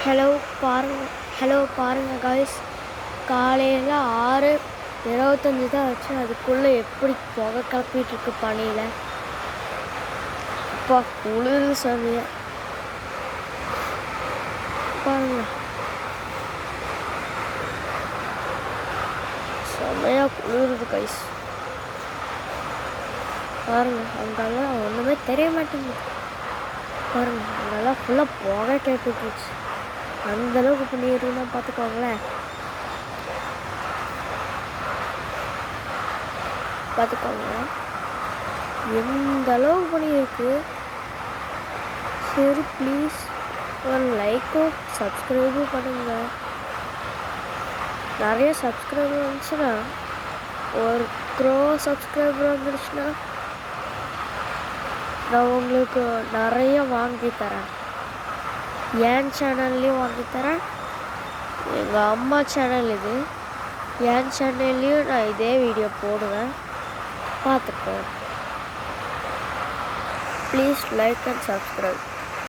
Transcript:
Hello பாருங்க guys, காலையில் 6:25 தான் ஆச்சு. அதுக்குள்ளே எப்படி புகை கிளப்பிகிட்ருக்கு பனியில். அப்பா குளிர் சாமியா பாருங்க, செம்மையாக குளிருது கைஸ். பாருங்க, அங்கெல்லாம் ஒன்றுமே தெரிய மாட்டேங்குது. பாருங்க, அங்கெல்லாம் ஃபுல்லாக புகை கிளப்பிட்டுருச்சு. அந்தளவுக்கு பண்ணிடுன்னா பார்த்துக்கோங்களேன். எந்த அளவுக்கு பண்ணியிருக்கு. சரி ப்ளீஸ் ஒரு லைக்கும் சப்ஸ்கிரைபும் பண்ணுங்க. நிறைய சப்ஸ்கிரைபர் வந்துச்சுன்னா, ஒரு சப்ஸ்கிரைபர் வந்துடுச்சுன்னா நான் உங்களுக்கு நிறைய வாங்கி தரேன். என் சேனல்லையும் வாங்கித்தரேன், எங்கள் அம்மா சேனல் இது, என் சேனல்லையும் நான் இதே வீடியோ போடுவேன், பார்த்துக்கோ. Please like and subscribe.